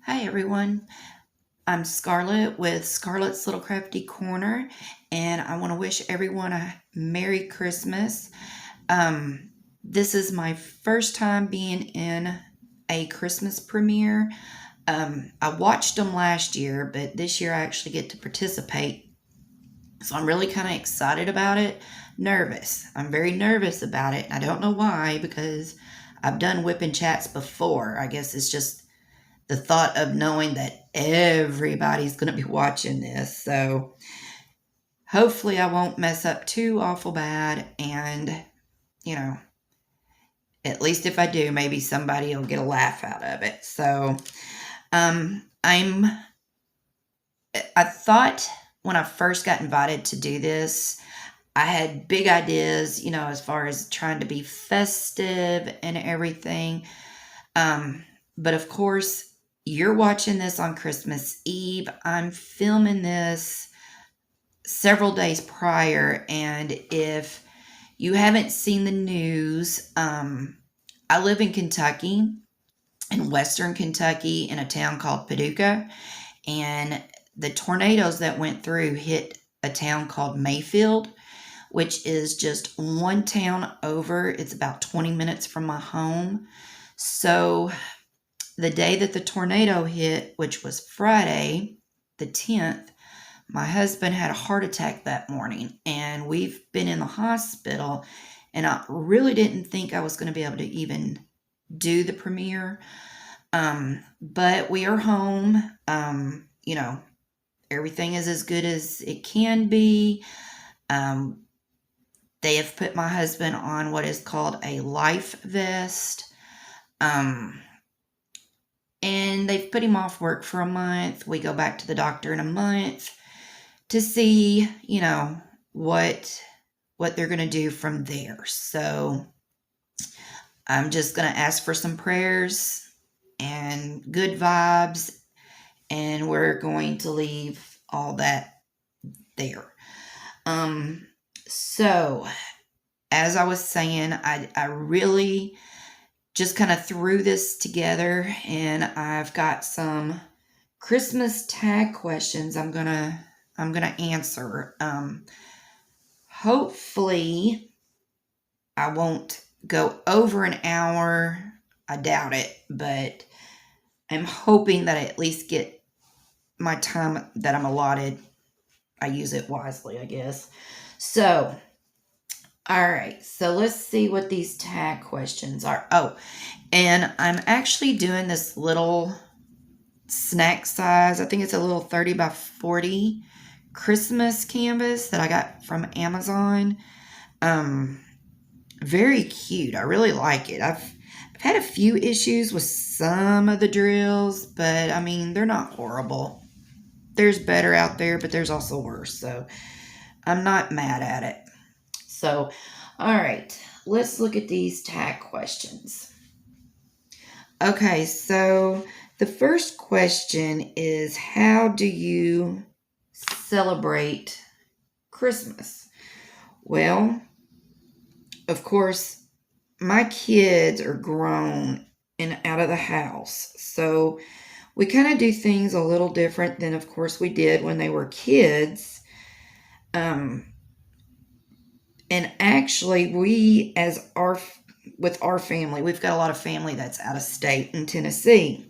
Hi everyone, I'm Scarlett with Scarlet's Little Crafty Corner, and I want to wish everyone a Merry Christmas. This is my first time being in a Christmas premiere. I watched them last year, but this year I actually get to participate. So I'm really kind of excited about it. Nervous. I'm very nervous about it. I don't know why, because I've done Wip and Chats before. I guess it's just the thought of knowing that everybody's going to be watching this. So hopefully I won't mess up too awful bad. And, you know, at least if I do, maybe somebody will get a laugh out of it. So I thought when I first got invited to do this, I had big ideas, as far as trying to be festive and everything. But of course, you're watching this on Christmas Eve. I'm filming this several days prior, and if you haven't seen the news, I live in Kentucky, in western Kentucky, in a town called Paducah, and the tornadoes that went through hit a town called Mayfield, which is just one town over. It's about 20 minutes from my home. So the day that the tornado hit, which was Friday, the 10th, my husband had a heart attack that morning, and we've been in the hospital, and I really didn't think I was going to be able to even do the premiere. But we are home. Everything is as good as it can be. They have put my husband on what is called a life vest. And they've put him off work for a month. We go back to the doctor in a month to see, what they're going to do from there. So I'm just going to ask for some prayers and good vibes, and we're going to leave all that there. So as I was saying, I really just kind of threw this together, and I've got some Christmas tag questions I'm gonna answer. Hopefully I won't go over an hour. I doubt it, but I'm hoping that I at least get my time that I'm allotted. I use it wisely, I guess. So all right, so let's see what these tag questions are. Oh, and I'm actually doing this little snack size. I think it's a little 30 by 40 Christmas canvas that I got from Amazon. Very cute. I really like it. I've had a few issues with some of the drills, but I mean, they're not horrible. There's better out there, but there's also worse. So I'm not mad at it. So, all right, let's look at these tag questions. Okay, so the first question is, how do you celebrate Christmas? Well, of course, my kids are grown and out of the house, so we kind of do things a little different than, of course, we did when they were kids. And actually, with our family, we've got a lot of family that's out of state in Tennessee.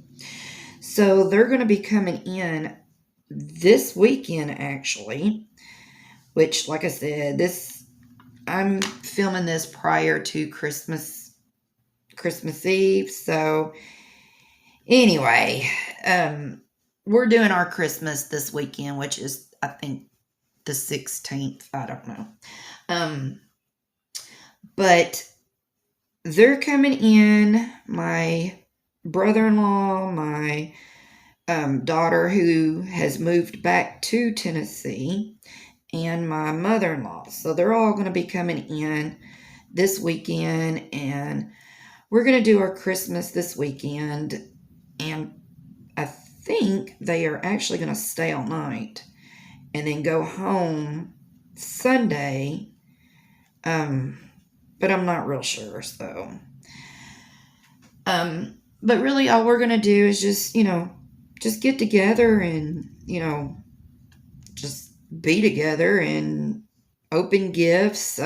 So they're going to be coming in this weekend, actually, which, like I said, I'm filming this prior to Christmas Eve. So anyway, we're doing our Christmas this weekend, which is, I think, the 16th. I don't know. But they're coming in. My brother-in-law, my daughter who has moved back to Tennessee, and my mother-in-law. So they're all going to be coming in this weekend, and we're going to do our Christmas this weekend. And I think they are actually going to stay all night and then go home Sunday. But I'm not real sure, so. But really all we're going to do is just, just get together and, just be together and open gifts,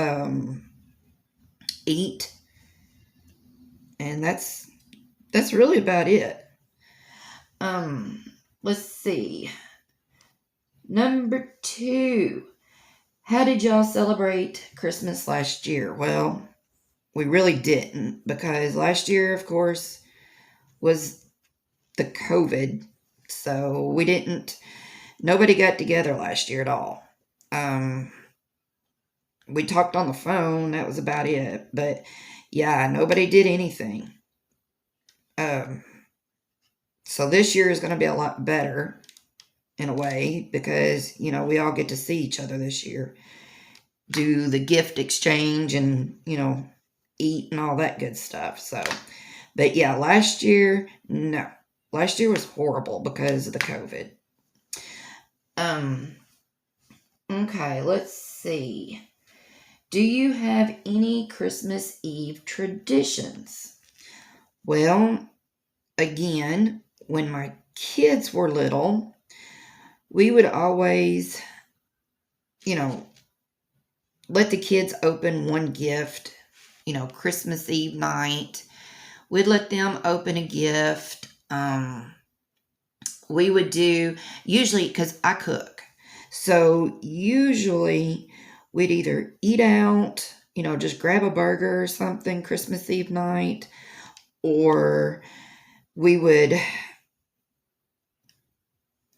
eat. And that's really about it. Let's see. Number 2. How did y'all celebrate Christmas last year? Well, we really didn't, because last year, of course, was the COVID. So nobody got together last year at all. We talked on the phone. That was about it. But yeah, nobody did anything. So this year is going to be a lot better in a way, because, we all get to see each other this year. Do the gift exchange and, eat and all that good stuff. So, but yeah, last year, no. Last year was horrible because of the COVID. Okay, let's see. Do you have any Christmas Eve traditions? Well, again, when my kids were little, we would always, let the kids open one gift, Christmas Eve night. We'd let them open a gift. We would do, usually, because I cook. So usually we'd either eat out, just grab a burger or something Christmas Eve night, or we would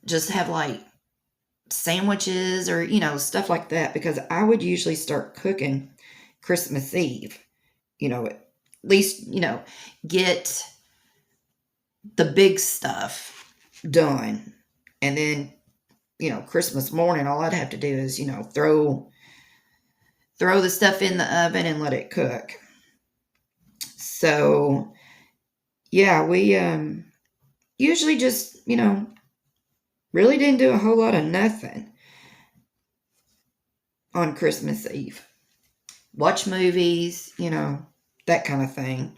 just have like sandwiches or, stuff like that, because I would usually start cooking Christmas Eve, at least, get the big stuff done. And then, Christmas morning, all I'd have to do is, throw the stuff in the oven and let it cook. So, yeah, we usually just, really didn't do a whole lot of nothing on Christmas Eve. Watch movies, that kind of thing.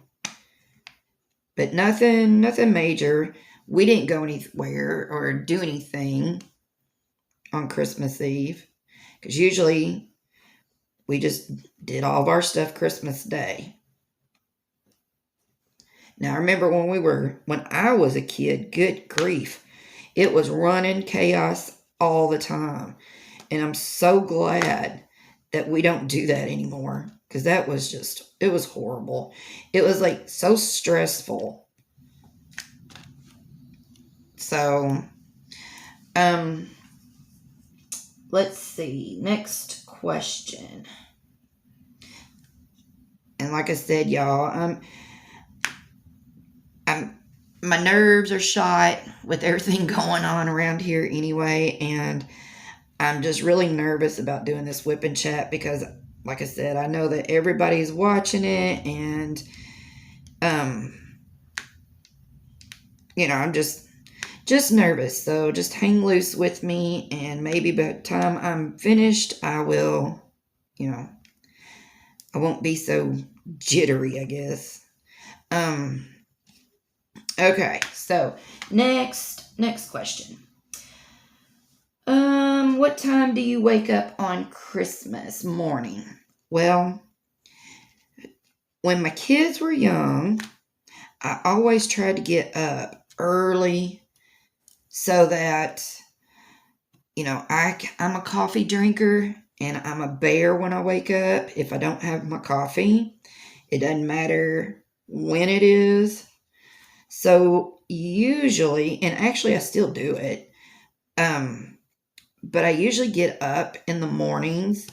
But nothing major. We didn't go anywhere or do anything on Christmas Eve, because usually we just did all of our stuff Christmas Day. Now, I remember when I was a kid, good grief, it was running chaos all the time. And I'm so glad that we don't do that anymore, because that was it was horrible. It was like so stressful. So, let's see. Next question. And like I said, y'all, my nerves are shot with everything going on around here anyway, and I'm just really nervous about doing this Wip and Chat, because, like I said, I know that everybody's watching it, and, I'm just nervous. So just hang loose with me, and maybe by the time I'm finished, I will, I won't be so jittery, I guess. Okay, so next question. What time do you wake up on Christmas morning? Well, when my kids were young, I always tried to get up early so that, I'm a coffee drinker, and I'm a bear when I wake up. If I don't have my coffee, it doesn't matter when it is. So usually, and actually I still do it, but I usually get up in the mornings,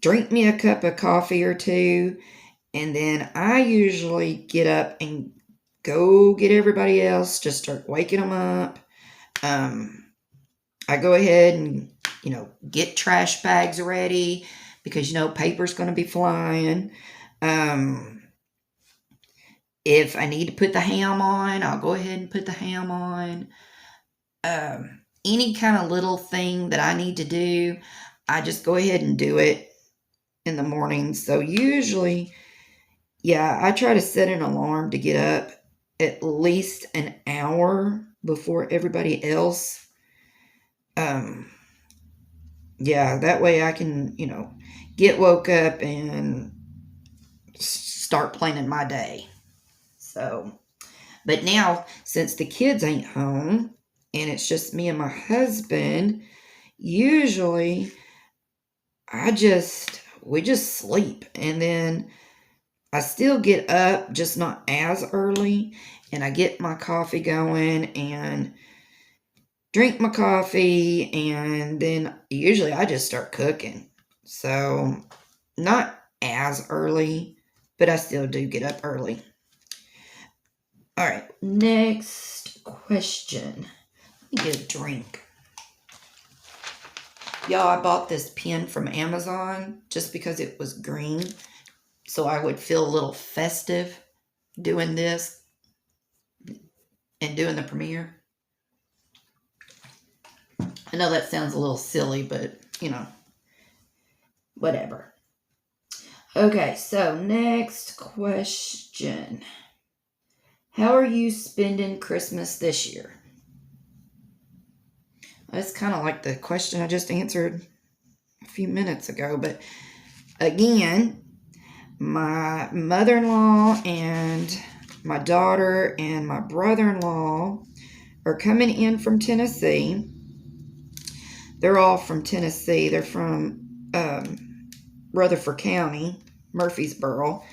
drink me a cup of coffee or two, and then I usually get up and go get everybody else, just start waking them up. I go ahead and, get trash bags ready, because, paper's going to be flying. If I need to put the ham on, I'll go ahead and put the ham on. Any kind of little thing that I need to do, I just go ahead and do it in the morning. So usually, yeah, I try to set an alarm to get up at least an hour before everybody else. Yeah, that way I can, get woke up and start planning my day. So, but now, since the kids ain't home and it's just me and my husband, usually we just sleep, and then I still get up, just not as early, and I get my coffee going and drink my coffee, and then usually I just start cooking. So, not as early, but I still do get up early. All right, next question. Let me get a drink. Y'all, I bought this pen from Amazon just because it was green, so I would feel a little festive doing this and doing the premiere. I know that sounds a little silly, but, whatever. Okay, so next question. How are you spending Christmas this year? That's kind of like the question I just answered a few minutes ago, but again, my mother-in-law and my daughter and my brother-in-law are coming in from Tennessee. They're all from Tennessee. They're from Rutherford County, Murfreesboro.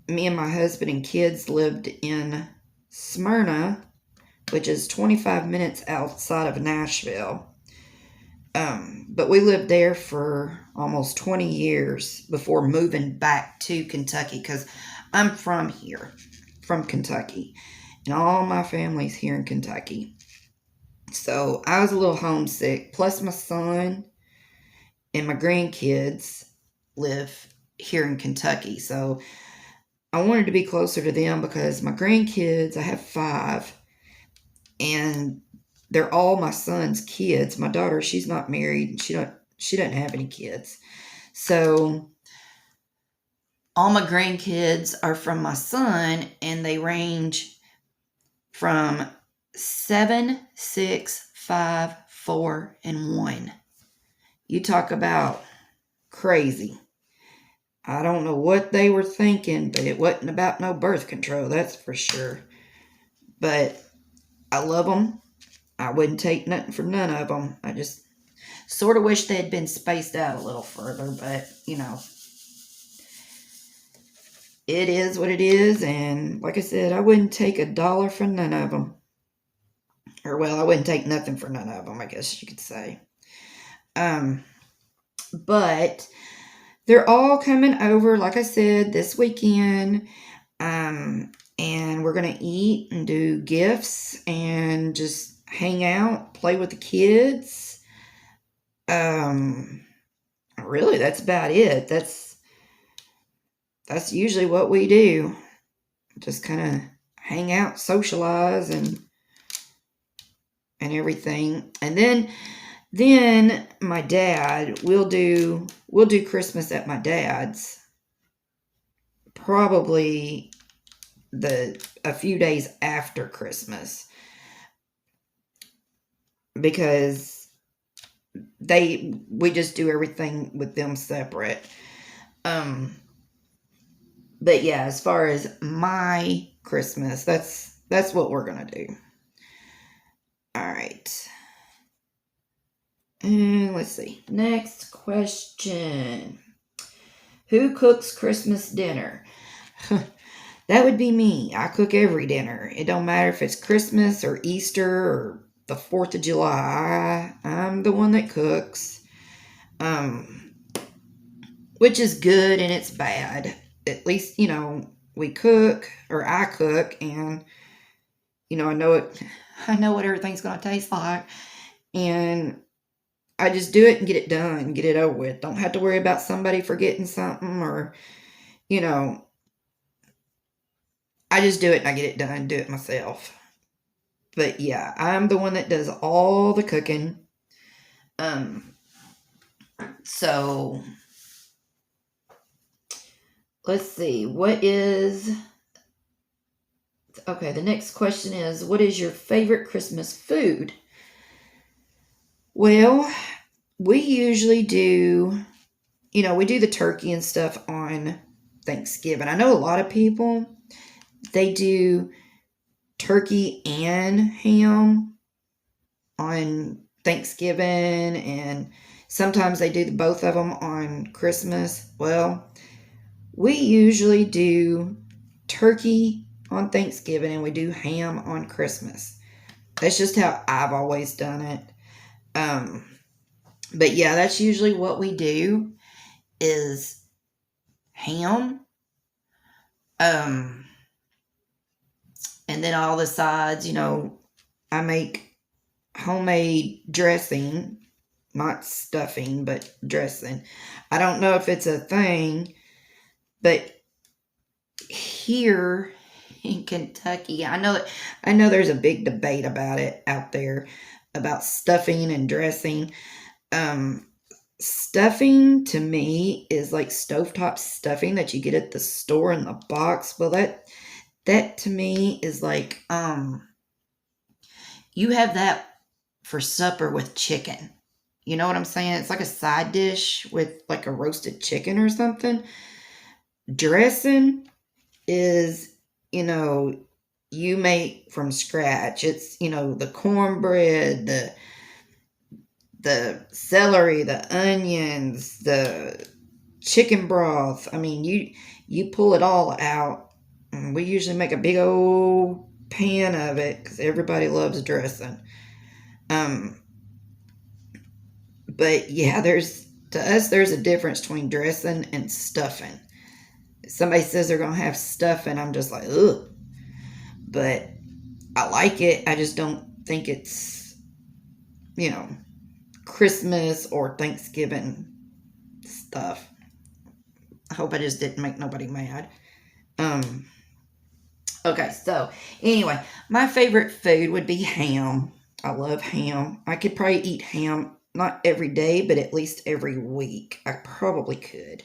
Me and my husband and kids lived in Smyrna, which is 25 minutes outside of Nashville. But we lived there for almost 20 years before moving back to Kentucky, because I'm from here, from Kentucky, and all my family's here in Kentucky. So I was a little homesick, plus my son and my grandkids live here in Kentucky. So I wanted to be closer to them because my grandkids, I have 5, and they're all my son's kids. My daughter, she's not married. She doesn't have any kids. So all my grandkids are from my son, and they range from 7, 6, 5, 4, and 1. You talk about crazy. I don't know what they were thinking, but it wasn't about no birth control, that's for sure. But I love them. I wouldn't take nothing from none of them. I just sort of wish they had been spaced out a little further, but, it is what it is, and like I said, I wouldn't take $1 for none of them. Or, well, I wouldn't take nothing for none of them, I guess you could say. But they're all coming over, like I said, this weekend, and we're going to eat and do gifts and just hang out, play with the kids. Really, that's about it. That's usually what we do. Just kind of hang out, socialize, and everything. And then my dad, we'll do Christmas at my dad's, probably a few days after Christmas, because we just do everything with them separate. But yeah, as far as my Christmas, that's what we're gonna do. All right. And let's see. Next question. Who cooks Christmas dinner? That would be me. I cook every dinner. It don't matter if it's Christmas or Easter or the 4th of July. I'm the one that cooks. Which is good and it's bad. At least, we cook, or I cook, and, I know what everything's going to taste like. And I just do it and get it done, get it over with. Don't have to worry about somebody forgetting something, or, I just do it and I get it done, do it myself. But yeah, I'm the one that does all the cooking. So let's see, what is okay, the next question is, what is your favorite Christmas food? Well, we usually do, we do the turkey and stuff on Thanksgiving. I know a lot of people, they do turkey and ham on Thanksgiving, and sometimes they do both of them on Christmas. Well, we usually do turkey on Thanksgiving and we do ham on Christmas. That's just how I've always done it. But yeah, that's usually what we do is ham. And then all the sides, I make homemade dressing, not stuffing, but dressing. I don't know if it's a thing, but here in Kentucky, I know there's a big debate about it out there about stuffing and dressing. Stuffing to me is like stovetop stuffing that you get at the store in the box. Well, that to me is like you have that for supper with chicken. You know what I'm saying? It's like a side dish with like a roasted chicken or something. Dressing is, you make from scratch. It's, the cornbread, the celery, the onions, the chicken broth. I mean, you pull it all out. We usually make a big old pan of it because everybody loves dressing. But yeah, there's a difference between dressing and stuffing. If somebody says they're going to have stuffing, I'm just like, ugh. But I like it. I just don't think it's, Christmas or Thanksgiving stuff. I hope I just didn't make nobody mad. Okay, so anyway, my favorite food would be ham. I love ham. I could probably eat ham, not every day, but at least every week. I probably could.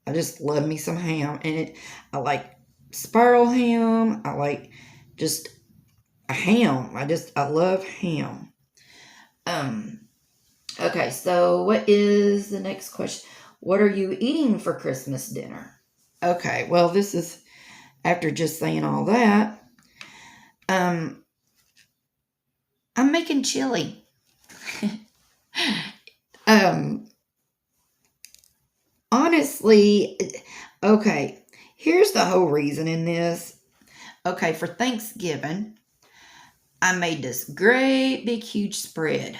I just love me some ham. And I like spiral ham. I like just a ham. I love ham. Okay, so what is the next question? What are you eating for Christmas dinner? Okay, well, this is after just saying all that. I'm making chili. Honestly, okay, here's the whole reason in this. Okay, for Thanksgiving, I made this great big huge spread.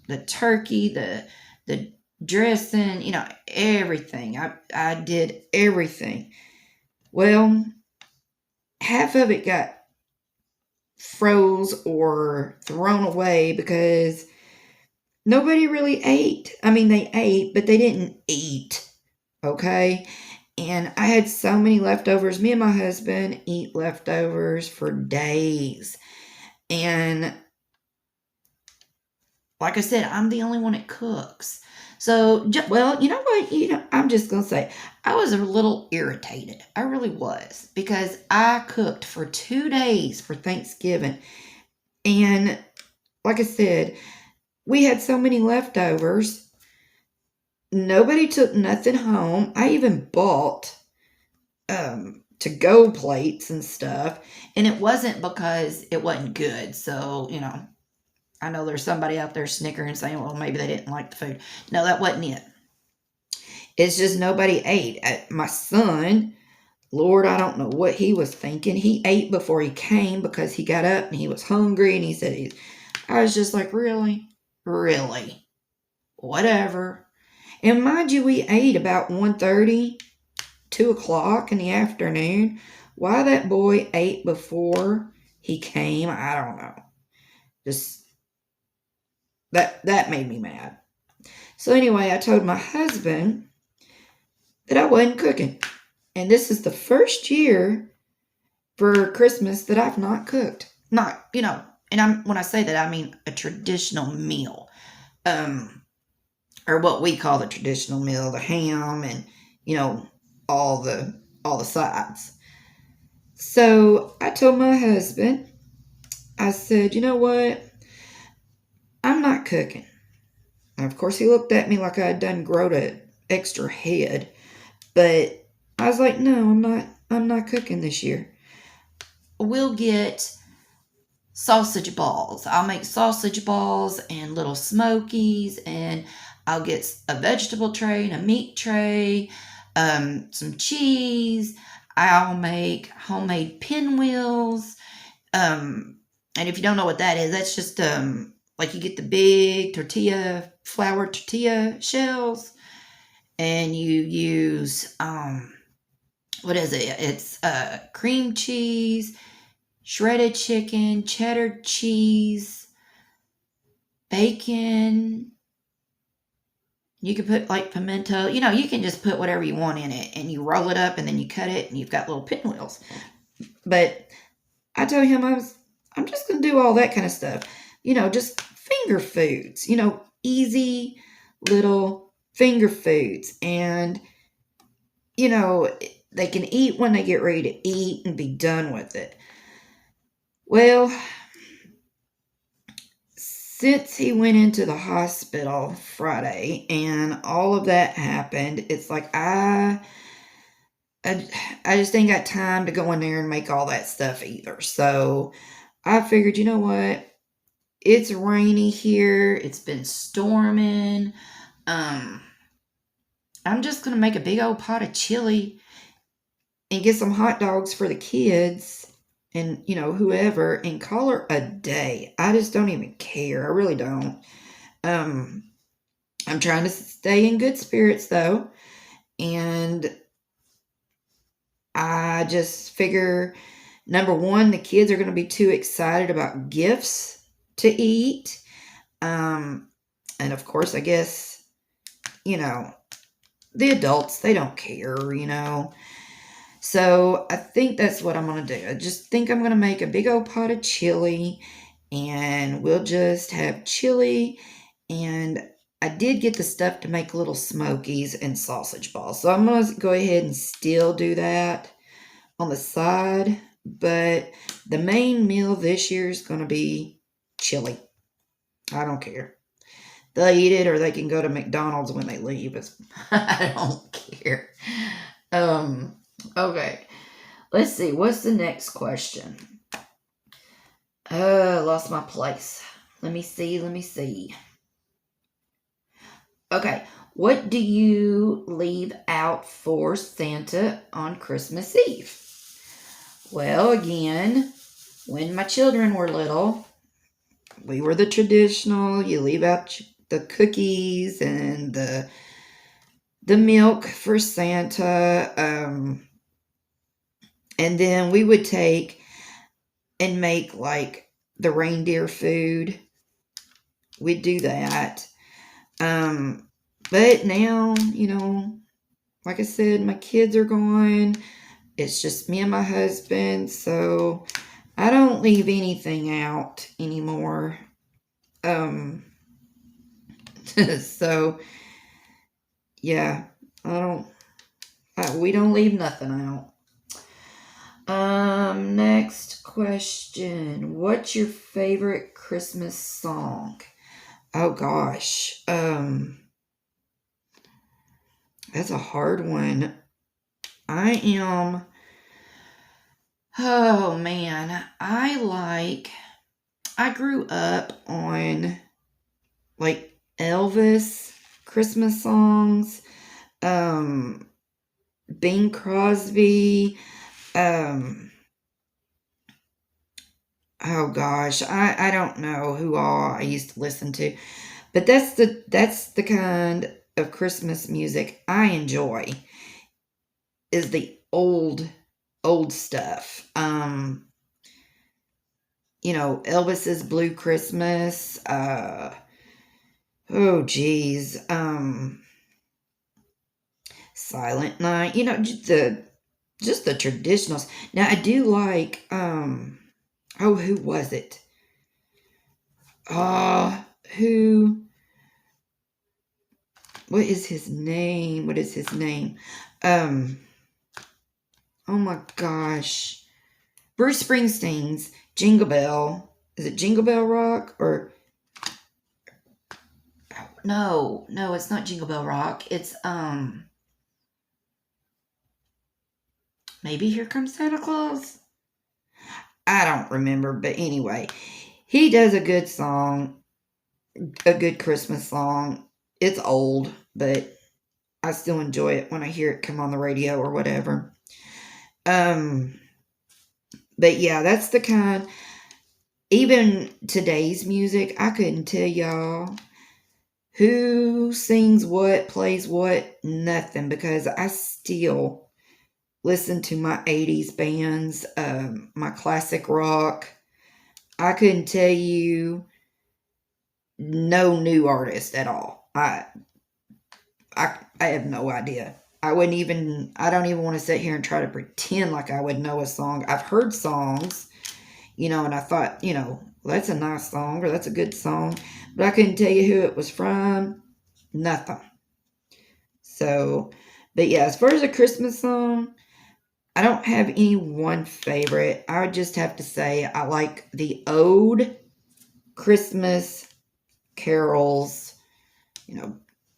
The turkey, the dressing, everything. I did everything. Well, half of it got froze or thrown away because nobody really ate. I mean, they ate, but they didn't eat. Okay? And I had so many leftovers. Me and my husband eat leftovers for days. And like I said, I'm the only one that cooks. So, well, you know what? I'm just going to say, I was a little irritated. I really was. Because I cooked for 2 days for Thanksgiving. And like I said, we had so many leftovers. Nobody took nothing home. I even bought to-go plates and stuff. And it wasn't because it wasn't good. So, I know there's somebody out there snickering saying, well, maybe they didn't like the food. No, that wasn't it. It's just nobody ate. My son, Lord, I don't know what he was thinking. He ate before he came because he got up and he was hungry. And he said, I was just like, really? Really? Whatever. And mind you, we ate about 1:30, 2 o'clock in the afternoon. Why that boy ate before he came, I don't know. Just... That made me mad. So anyway, I told my husband that I wasn't cooking. And this is the first year for Christmas that I've not cooked. Not, and when I say that, I mean a traditional meal. Or what we call the traditional meal, the ham and, all the sides. So I told my husband, I said, you know what? I'm not cooking. And of course, he looked at me like I had done growed an extra head. But I was like, no, I'm not cooking this year. We'll get sausage balls. I'll make sausage balls and little smokies, and I'll get a vegetable tray and a meat tray, some cheese. I'll make homemade pinwheels. And if you don't know what that is, that's just like you get the big flour tortilla shells, and you use what is it? It's cream cheese, shredded chicken, cheddar cheese, bacon. You can put like pimento. You can just put whatever you want in it, and you roll it up, and then you cut it, and you've got little pinwheels. But I told him I'm just gonna do all that kind of stuff. Just finger foods. Easy little finger foods, and they can eat when they get ready to eat and be done with it. Well, since he went into the hospital Friday and all of that happened, it's like I just ain't got time to go in there and make all that stuff either. So I figured, you know what? It's rainy here. It's been storming. I'm just going to make a big old pot of chili and get some hot dogs for the kids and, whoever, and call her a day. I just don't even care. I really don't. I'm trying to stay in good spirits, though. And I just figure, number one, the kids are going to be too excited about gifts to eat. And of course, I guess, the adults, they don't care, So I think that's what I'm going to do. I just think I'm going to make a big old pot of chili, and we'll just have chili. And I did get the stuff to make little smokies and sausage balls. So I'm going to go ahead and still do that on the side. But the main meal this year is going to be chili. I don't care. They'll eat it, or they can go to McDonald's when they leave. I don't care. Okay. Let's see. What's the next question? Lost my place. Let me see. Okay. What do you leave out for Santa on Christmas Eve? Well, again, when my children were little, we were the traditional, you leave out the cookies and the milk for Santa. And then we would take and make like the reindeer food. We'd do that. But now, like I said, my kids are gone. It's just me and my husband. So I don't leave anything out anymore. So yeah, we don't leave nothing out. Next question. What's your favorite Christmas song? Oh gosh. That's a hard one. Oh man, I grew up on like Elvis Christmas songs, Bing Crosby, oh gosh, I don't know who all I used to listen to, but that's the kind of Christmas music I enjoy, is the old stuff. Elvis's Blue Christmas, oh geez, Silent Night, just the traditionals. Now I do like, who was it? What is his name? Oh my gosh. Bruce Springsteen's Jingle Bell. Is it Jingle Bell Rock? Or no, it's not Jingle Bell Rock. It's maybe Here Comes Santa Claus. I don't remember, but anyway, he does a good song, a good Christmas song. It's old, but I still enjoy it when I hear it come on the radio or whatever. But yeah, that's the kind. Even today's music, I couldn't tell y'all who sings what, plays what, nothing, because I still listen to my 80s bands, my classic rock. I couldn't tell you no new artist at all. I have no idea. I don't even want to sit here and try to pretend like I would know a song. I've heard songs, and I thought, well, that's a nice song or that's a good song, but I couldn't tell you who it was from. Nothing. So, but yeah, as far as a Christmas song, I don't have any one favorite. I would just have to say I like the old Christmas carols,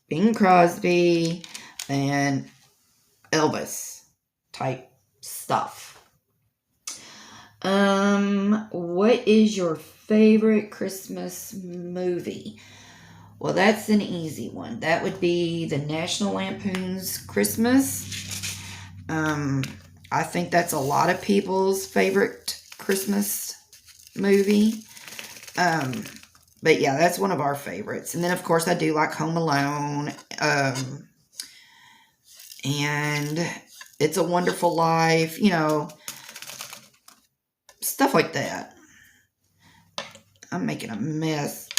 Bing Crosby and Elvis type stuff. What is your favorite Christmas movie? Well, that's an easy one. That would be the National Lampoon's Christmas. I think that's a lot of people's favorite Christmas movie. But yeah, that's one of our favorites. And then, of course, I do like Home Alone. And It's a Wonderful Life, stuff like that. I'm making a mess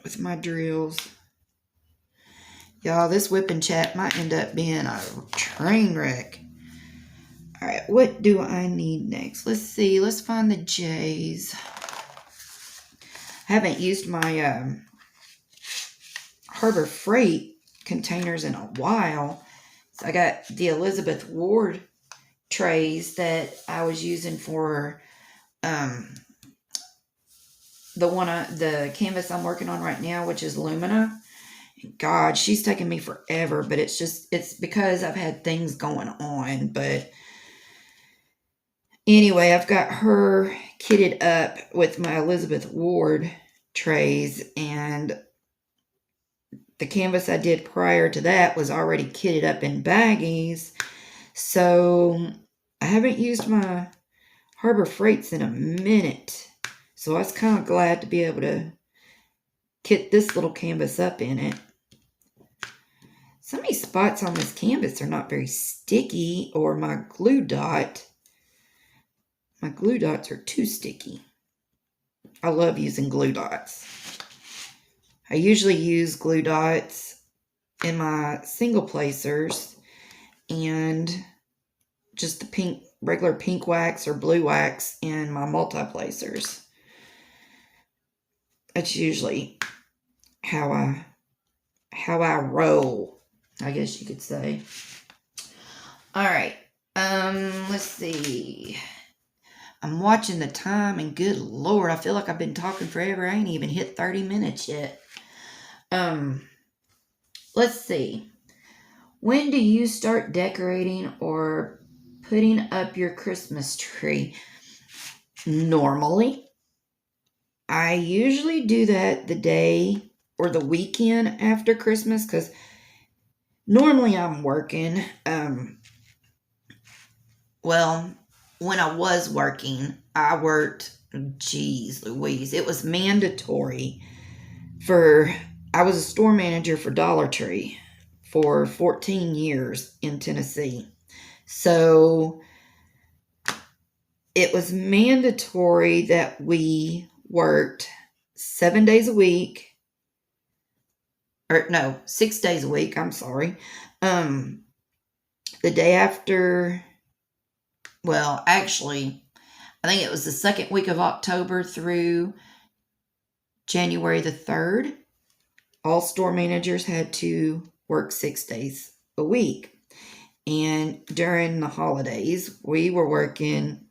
with my drills. Y'all, this Wip and Chat might end up being a train wreck. All right, what do I need next? Let's see. Let's find the J's. I haven't used my Harbor Freight containers in a while. So I got the Elizabeth Ward trays that I was using for the canvas I'm working on right now, which is Lumina. God, she's taking me forever, but it's because I've had things going on. But anyway, I've got her kitted up with my Elizabeth Ward trays, and the canvas I did prior to that was already kitted up in baggies. So I haven't used my Harbor Freights in a minute. So I was kind of glad to be able to kit this little canvas up in it. Some of these spots on this canvas are not very sticky, or my glue dots are too sticky. I love using glue dots. I usually use glue dots in my single placers and just the regular pink wax or blue wax in my multi-placers. That's usually how I roll, I guess you could say. All right. Let's see. I'm watching the time, and good Lord, I feel like I've been talking forever. I ain't even hit 30 minutes yet. Let's see. When do you start decorating or putting up your Christmas tree? Normally, I usually do that the day or the weekend after Christmas, because normally I'm working. Well, when I was working, I worked, geez Louise, it was mandatory I was a store manager for Dollar Tree for 14 years in Tennessee. So it was mandatory that we worked 7 days a week. Or no, 6 days a week, I'm sorry. The day after, well, actually, I think it was the second week of October through January the 3rd. All store managers had to work 6 days a week. And during the holidays, we were working,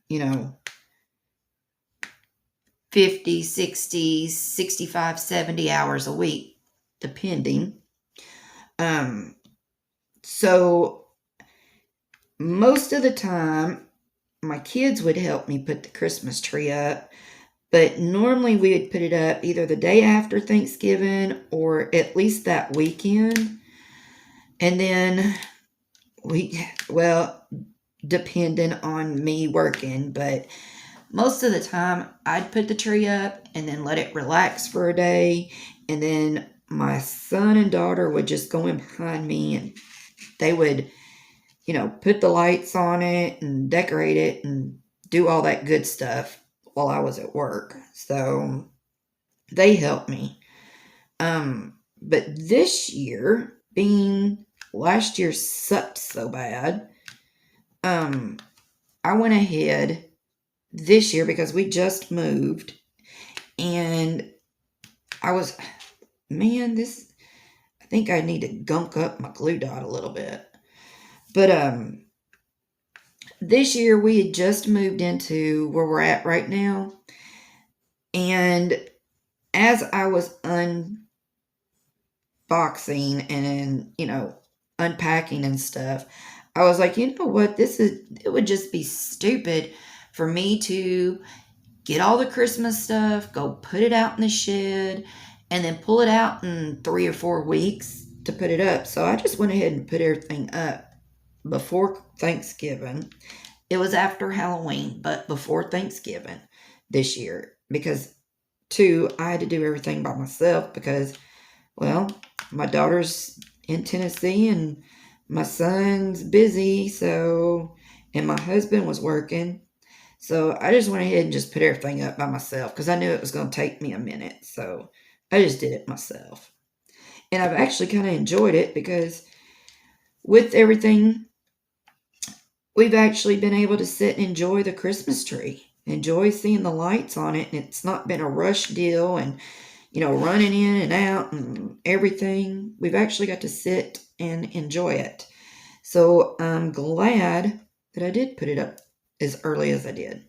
50, 60, 65, 70 hours a week, depending. So most of the time, my kids would help me put the Christmas tree up, but normally we would put it up either the day after Thanksgiving or at least that weekend. And then depending on me working, but most of the time I'd put the tree up and then let it relax for a day. And then my son and daughter would just go in behind me and they would, put the lights on it and decorate it and do all that good stuff while I was at work. So they helped me. But this year, being last year sucked so bad, I went ahead this year because we just moved and I think I need to gunk up my glue dot a little bit. But this year we had just moved into where we're at right now. And as I was unboxing and, unpacking and stuff, I was like, you know what? It would just be stupid for me to get all the Christmas stuff, go put it out in the shed, and then pull it out in 3 or 4 weeks to put it up. So I just went ahead and put everything up before Thanksgiving. It was after Halloween, but before Thanksgiving this year. Because, I had to do everything by myself because, my daughter's in Tennessee and my son's busy, and my husband was working. So I just went ahead and just put everything up by myself because I knew it was going to take me a minute. So I just did it myself. And I've actually kind of enjoyed it because with everything, we've actually been able to sit and enjoy the Christmas tree, enjoy seeing the lights on it. And it's not been a rush deal and, running in and out and everything. We've actually got to sit and enjoy it. So I'm glad that I did put it up as early as I did.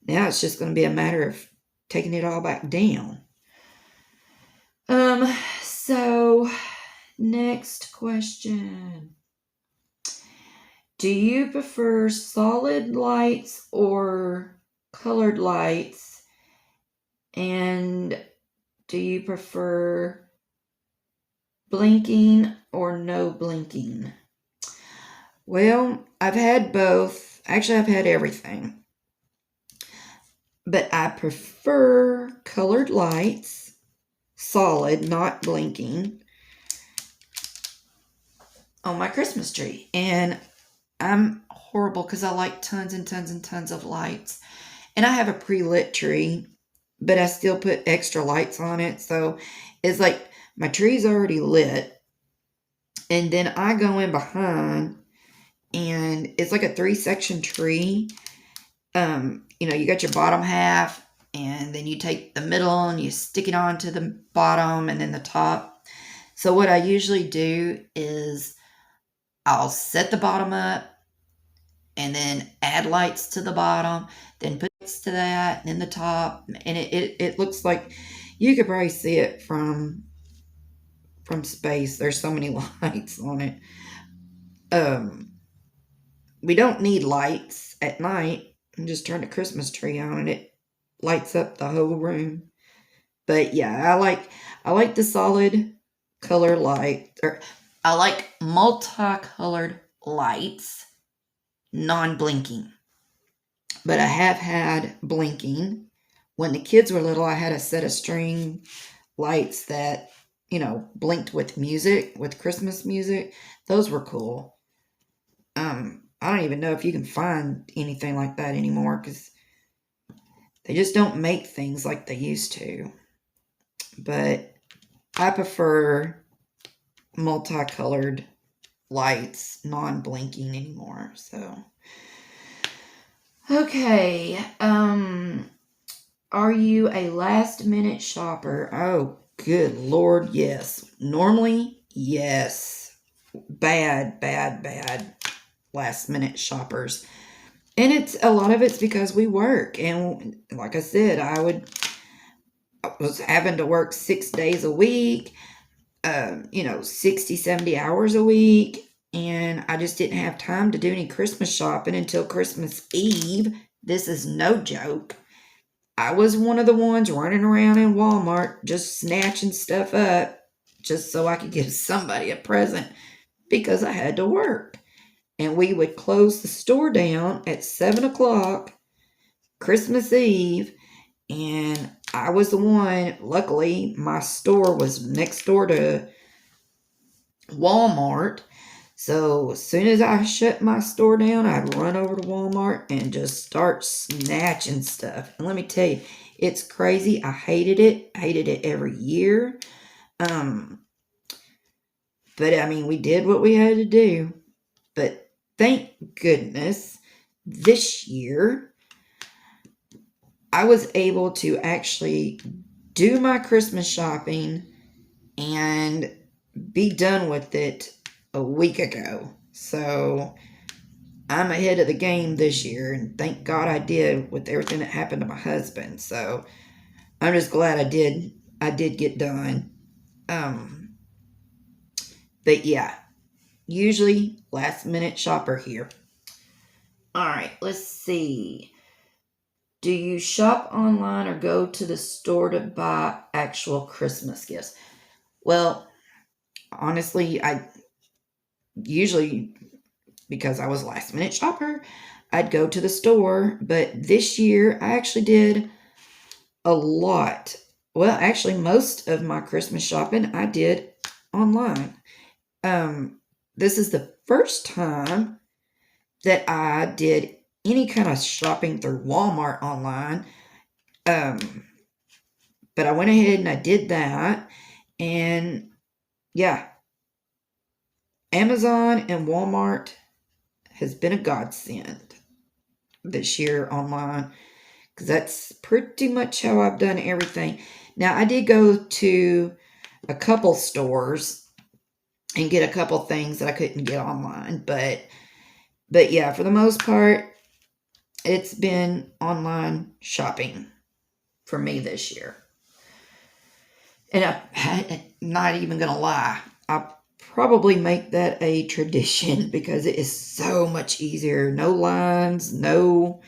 Now it's just going to be a matter of taking it all back down. So next question. Do you prefer solid lights or colored lights? And do you prefer blinking or no blinking? Well, I've had both. Actually, I've had everything. But I prefer colored lights, solid, not blinking, on my Christmas tree. And I'm horrible because I like tons and tons and tons of lights. And I have a pre-lit tree, but I still put extra lights on it. So it's like my tree's already lit. And then I go in behind and it's like a 3-section tree. You got your bottom half and then you take the middle and you stick it onto the bottom and then the top. So what I usually do is I'll set the bottom up and then add lights to the bottom, then put lights to that, and then the top. And it looks like you could probably see it from space. There's so many lights on it. We don't need lights at night. And just turn the Christmas tree on and it lights up the whole room. But yeah, I like the solid color light, or I like multicolored lights, non-blinking. But I have had blinking. When the kids were little, I had a set of string lights that, blinked with music, with Christmas music. Those were cool. I don't even know if you can find anything like that anymore because they just don't make things like they used to. But I prefer multicolored lights, non-blinking anymore. So, okay. Are you a last-minute shopper? Oh, good Lord, yes. Normally, yes. Bad last-minute shoppers. And it's a lot of it's because we work. And like I said, I was having to work 6 days a week, 60, 70 hours a week. And I just didn't have time to do any Christmas shopping until Christmas Eve. This is no joke. I was one of the ones running around in Walmart just snatching stuff up just so I could give somebody a present because I had to work. And we would close the store down at 7 o'clock Christmas Eve. And I was the one, luckily, my store was next door to Walmart. So as soon as I shut my store down, I'd run over to Walmart and just start snatching stuff. And let me tell you, it's crazy. I hated it. I hated it every year. But I mean, we did what we had to do. But thank goodness this year I was able to actually do my Christmas shopping and be done with it a week ago. So I'm ahead of the game this year, and thank God I did with everything that happened to my husband. So I'm just glad I did get done. But yeah, usually last minute shopper here. All right, let's see. Do you shop online or go to the store to buy actual Christmas gifts? Well, honestly, I usually, because I was a last minute shopper, I'd go to the store. But this year, I actually did a lot. Well, actually, most of my Christmas shopping I did online. This is the first time that I did any kind of shopping through Walmart online. But I went ahead and I did that. And yeah, Amazon and Walmart has been a godsend this year online, because that's pretty much how I've done everything. Now, I did go to a couple stores and get a couple things that I couldn't get online, but yeah, for the most part, it's been online shopping for me this year. And I'm not even gonna lie, I probably make that a tradition because it is so much easier. No lines, no,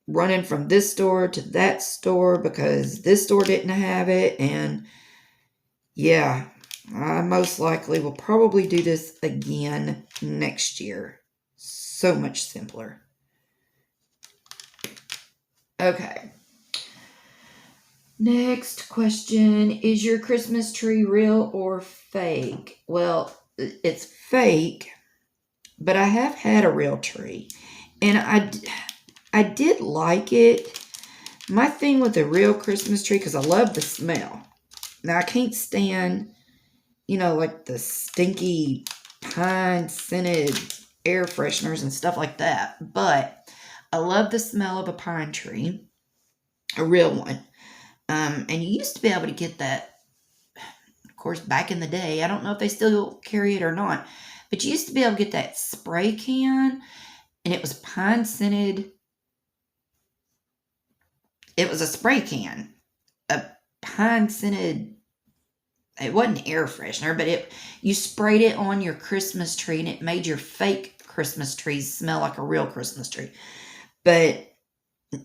running from this store to that store because this store didn't have it. And yeah, I most likely will probably do this again next year. So much simpler. Okay. Next question. Is your Christmas tree real or fake? Well, it's fake, but I have had a real tree. And I did like it. My thing with a real Christmas tree, because I love the smell. Now, I can't stand, like the stinky pine-scented air fresheners and stuff like that. But I love the smell of a pine tree, a real one. And you used to be able to get that, of course, back in the day. I don't know if they still carry it or not. But you used to be able to get that spray can, and it was pine-scented. It was a spray can, a pine-scented. It wasn't air freshener, but you sprayed it on your Christmas tree, and it made your fake Christmas trees smell like a real Christmas tree. But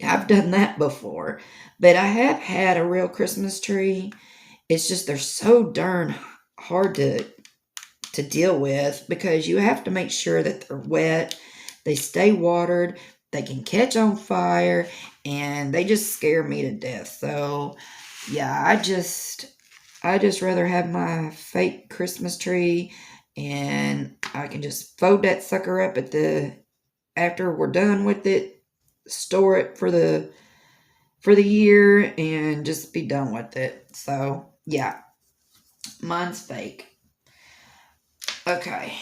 I've done that before. But I have had a real Christmas tree. It's just they're so darn hard to deal with because you have to make sure that they're wet, they stay watered, they can catch on fire, and they just scare me to death. So yeah, I just rather have my fake Christmas tree, and I can just fold that sucker up after we're done with it, store it for the year, and just be done with it. So yeah, mine's fake. Okay,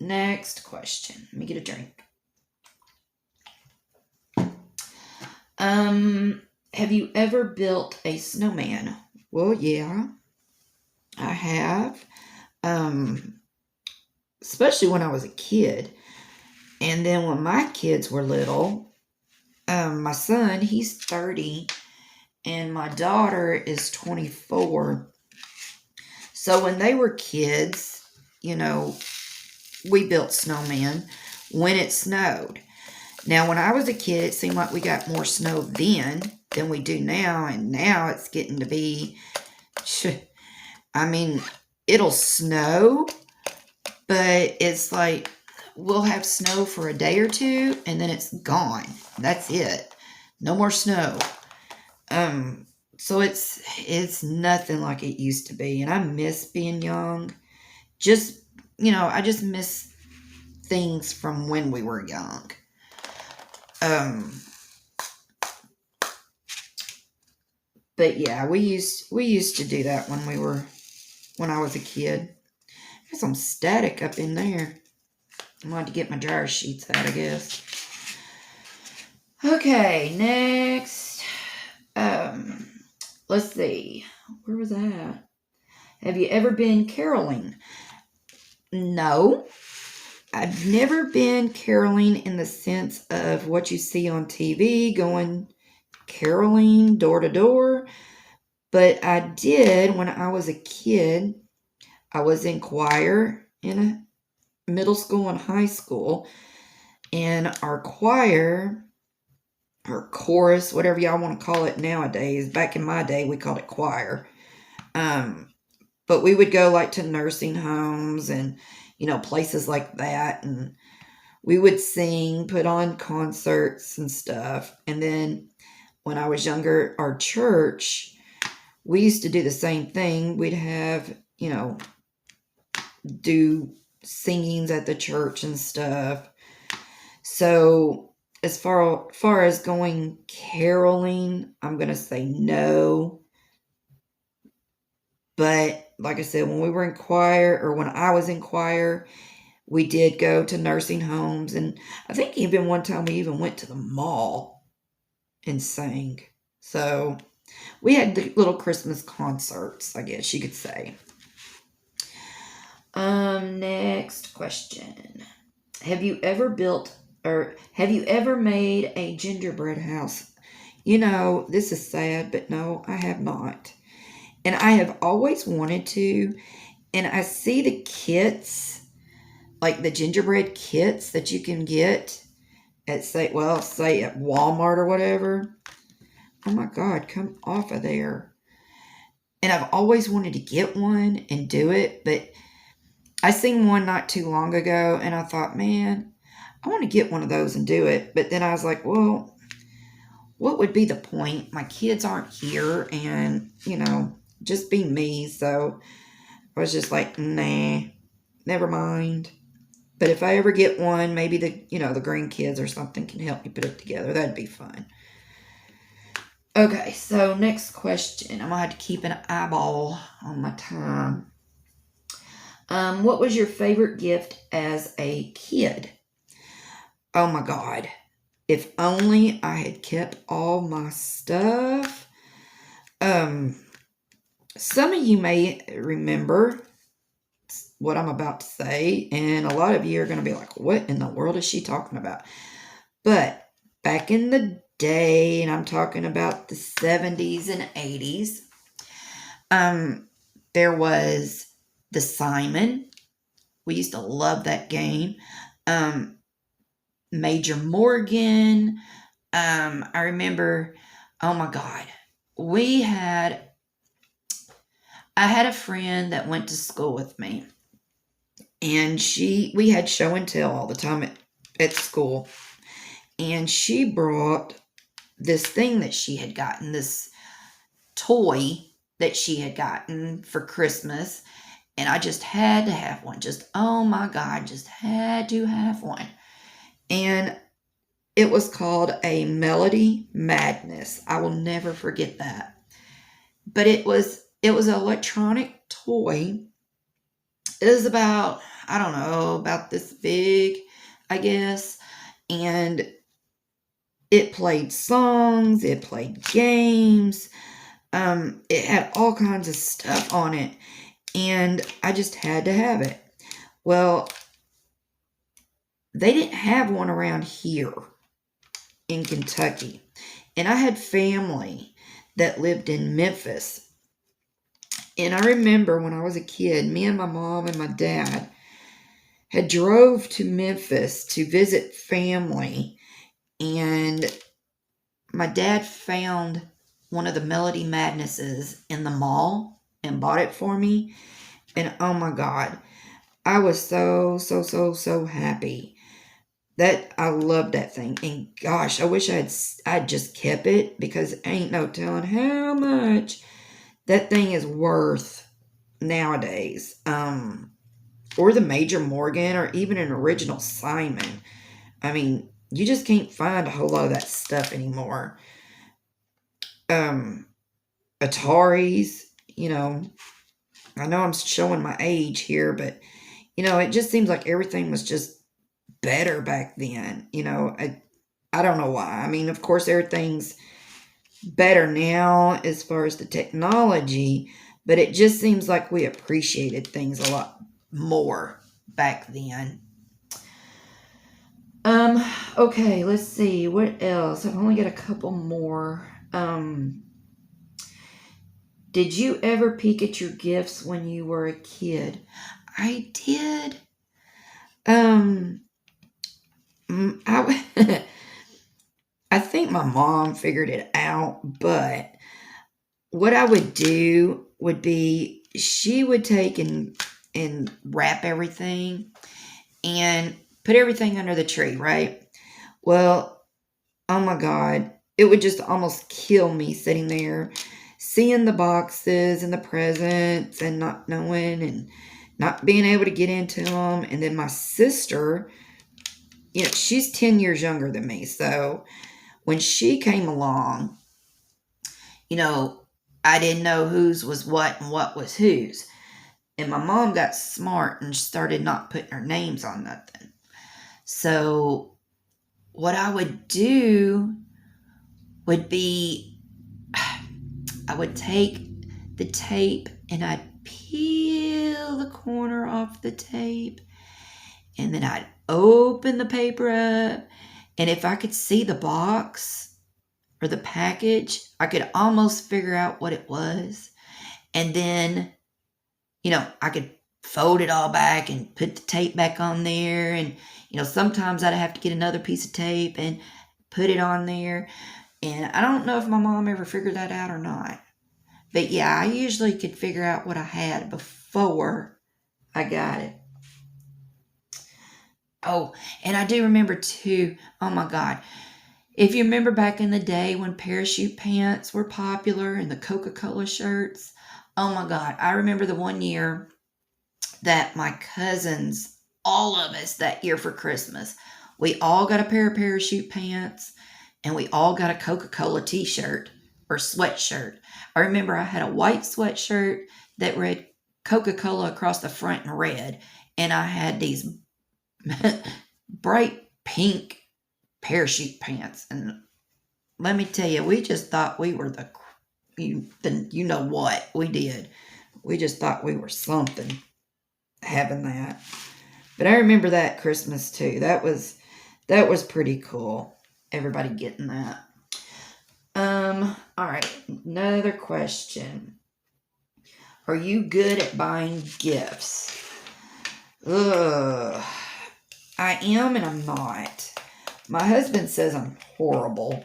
next question. Let me get a drink. Have you ever built a snowman? Well, yeah, I have. Especially when I was a kid. And then when my kids were little, my son, he's 30, and my daughter is 24. So when they were kids, you know, we built snowmen when it snowed. Now, when I was a kid, it seemed like we got more snow then than we do now. And now it's getting to be, I mean, it'll snow, but it's like we'll have snow for a day or two and then it's gone. That's it. No more snow. So it's nothing like it used to be. And I miss being young. Just, I just miss things from when we were young. But yeah, we used to do that when I was a kid. There's some static up in there. I wanted to get my dryer sheets out, I guess. Okay, next. Let's see. Where was that? Have you ever been caroling? No. I've never been caroling in the sense of what you see on TV, going caroling door to door. But I did when I was a kid. I was in choir in a middle school and high school. And our choir, or chorus, whatever y'all want to call it nowadays. Back in my day, we called it choir. But we would go like to nursing homes and, places like that. And we would sing, put on concerts and stuff. And then when I was younger, our church, we used to do the same thing. We'd have, do singings at the church and stuff. So as far as going caroling, I'm going to say no. But like I said, when we were in choir, or when I was in choir, we did go to nursing homes. And I think even one time we even went to the mall and sang. So we had the little Christmas concerts, I guess you could say. Next question. Have you ever made a gingerbread house? This is sad, but no, I have not. And I have always wanted to. And I see the kits, like the gingerbread kits that you can get at, say at Walmart or whatever. Oh my God, come off of there. And I've always wanted to get one and do it, but I seen one not too long ago and I thought, man, I want to get one of those and do it. But then I was like, well, what would be the point? My kids aren't here and, just be me. So I was just like, nah, never mind. But if I ever get one, maybe the grandkids or something can help me put it together. That'd be fun. Okay, so next question. I'm going to have to keep an eyeball on my time. What was your favorite gift as a kid? Oh my God. If only I had kept all my stuff. Some of you may remember what I'm about to say, and a lot of you are going to be like, what in the world is she talking about? But back in the day, and I'm talking about the 70s and 80s, there was the Simon. We used to love that game. Major Morgan. I remember, oh my God, I had a friend that went to school with me, and we had show and tell all the time at school, and she brought this thing that she had gotten, this toy that she had gotten for Christmas, and I just had to have one. Just, oh my God, just had to have one. And it was called a Melody Madness. I will never forget that. But it was an electronic toy. It was about, I don't know, about this big, I guess. And it played songs. It played games. It had all kinds of stuff on it. And I just had to have it. Well, they didn't have one around here in Kentucky. And I had family that lived in Memphis. And I remember when I was a kid, me and my mom and my dad had drove to Memphis to visit family. And my dad found one of the Melody Madnesses in the mall and bought it for me. And oh my God, I was so happy. That I loved that thing. And gosh, I wish I'd just kept it, because ain't no telling how much that thing is worth nowadays. Or the Major Morgan, or even an original Simon. I mean, you just can't find a whole lot of that stuff anymore. Ataris, I know I'm showing my age here, but it just seems like everything was just better back then. I don't know why. I mean, of course, everything's better now as far as the technology, but it just seems like we appreciated things a lot more back then. Okay, let's see. What else? I've only got a couple more. Did you ever peek at your gifts when you were a kid? I did. I think my mom figured it out, but what I would do would be, she would take and wrap everything and put everything under the tree, right? Well, oh my God, it would just almost kill me sitting there, seeing the boxes and the presents and not knowing and not being able to get into them. And then my sister, she's 10 years younger than me. So when she came along, I didn't know whose was what and what was whose. And my mom got smart and started not putting her names on nothing. So what I would do would be, I would take the tape and I'd peel the corner off the tape, and then I'd open the paper up, and if I could see the box or the package, I could almost figure out what it was. And then, I could fold it all back and put the tape back on there. And, sometimes I'd have to get another piece of tape and put it on there. And I don't know if my mom ever figured that out or not. But yeah, I usually could figure out what I had before I got it. Oh, and I do remember too, oh my God, if you remember back in the day when parachute pants were popular and the Coca-Cola shirts, oh my God, I remember the one year that my cousins, all of us that year for Christmas, we all got a pair of parachute pants and we all got a Coca-Cola t-shirt or sweatshirt. I remember I had a white sweatshirt that read Coca-Cola across the front in red, and I had these bright pink parachute pants. And let me tell you, we just thought we were you know what we did. We just thought we were something having that. But I remember that Christmas too. That was pretty cool. Everybody getting that. All right, another question. Are you good at buying gifts? Ugh. I am and I'm not. My husband says I'm horrible.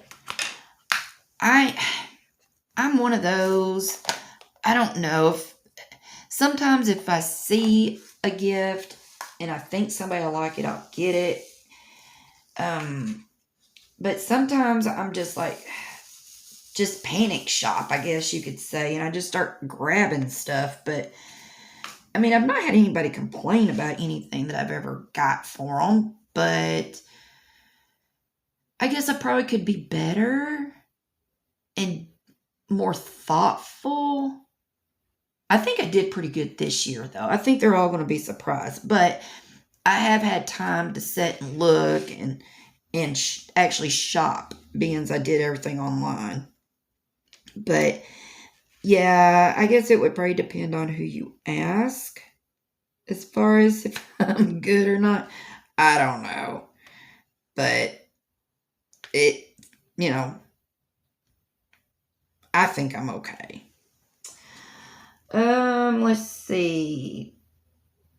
I'm one of those, I don't know, sometimes if I see a gift and I think somebody will like it, I'll get it. But sometimes I'm just panic shop, I guess you could say, and I just start grabbing stuff. But I mean, I've not had anybody complain about anything that I've ever got for them, but I guess I probably could be better and more thoughtful. I think I did pretty good this year, though. I think they're all going to be surprised, but I have had time to sit and look and actually shop, being as I did everything online. But yeah, I guess it would probably depend on who you ask as far as if I'm good or not. I don't know. But it, I think I'm okay. Let's see.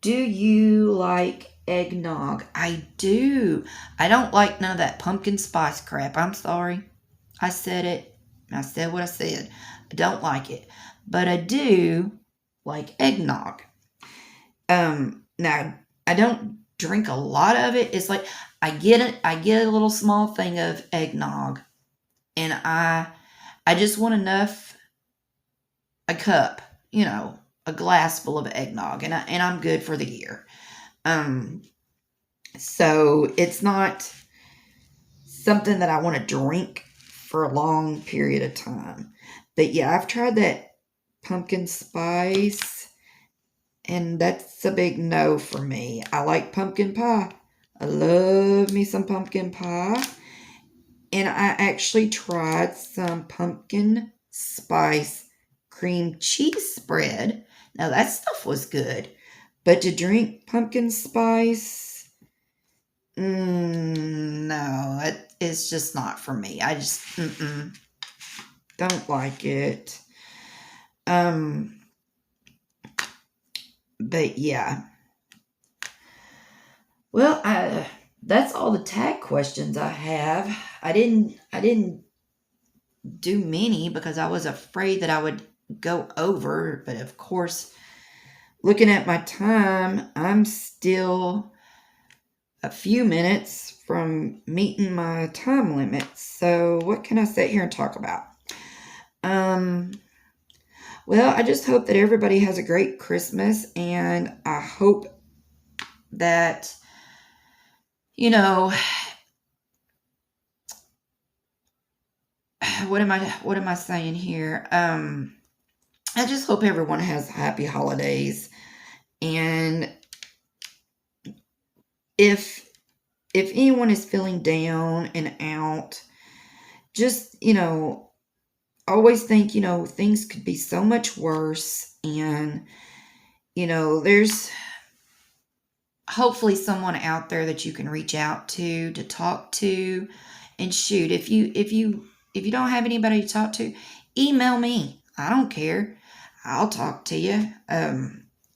Do you like eggnog? I do. I don't like none of that pumpkin spice crap. I'm sorry. I said it. I said what I said. I don't like it. But I do like eggnog. Now I don't drink a lot of it. It's like I get a little small thing of eggnog, and I just want enough, a cup, a glass full of eggnog, and I'm good for the year. So it's not something that I want to drink for a long period of time. But yeah, I've tried that pumpkin spice, and that's a big no for me. I like pumpkin pie. I love me some pumpkin pie. And I actually tried some pumpkin spice cream cheese spread. Now that stuff was good. But to drink pumpkin spice, no, it's just not for me. I just don't like it. But yeah. Well, that's all the tag questions I have. I didn't do many because I was afraid that I would go over, but of course, looking at my time, I'm still a few minutes from meeting my time limit. So what can I sit here and talk about? Well, I just hope that everybody has a great Christmas, and I hope that, what am I saying here? I just hope everyone has happy holidays. And if anyone is feeling down and out, just, always think, things could be so much worse. And, there's hopefully someone out there that you can reach out to talk to. And shoot, if you don't have anybody to talk to, email me. I don't care. I'll talk to you.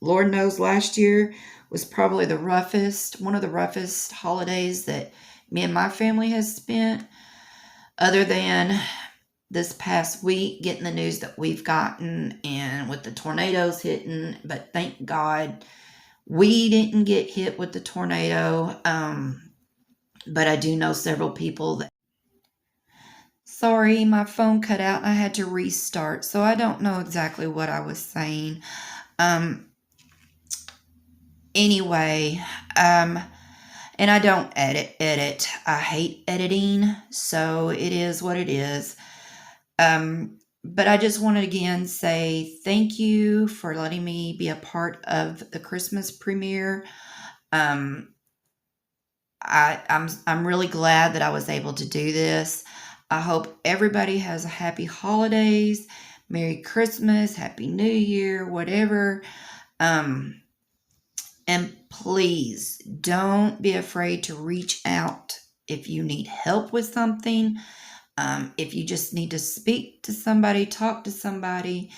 Lord knows last year was probably one of the roughest holidays that me and my family has spent, other than this past week getting the news that we've gotten and with the tornadoes hitting. But thank God we didn't get hit with the tornado. But I do know several people that... Sorry, my phone cut out and I had to restart, so I don't know exactly what I was saying. Anyway, and I don't edit. I hate editing, so it is what it is. But I just want to again say thank you for letting me be a part of the Christmas premiere. I'm really glad that I was able to do this. I hope everybody has a happy holidays, Merry Christmas, Happy New Year, whatever. And please don't be afraid to reach out if you need help with something. If you just need to speak to somebody, talk to somebody,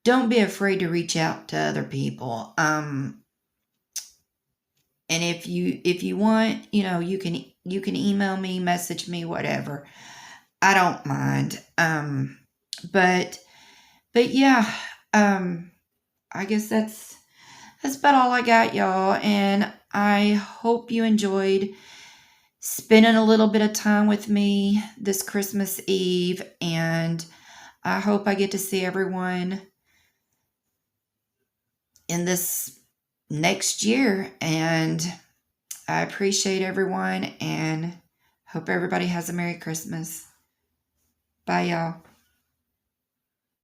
don't be afraid to reach out to other people. And if you want, you can email me, message me, whatever. I don't mind. But yeah, I guess that's about all I got, y'all. And I hope you enjoyed spending a little bit of time with me this Christmas Eve. And I hope I get to see everyone in this next year. And I appreciate everyone and hope everybody has a Merry Christmas. Bye, y'all.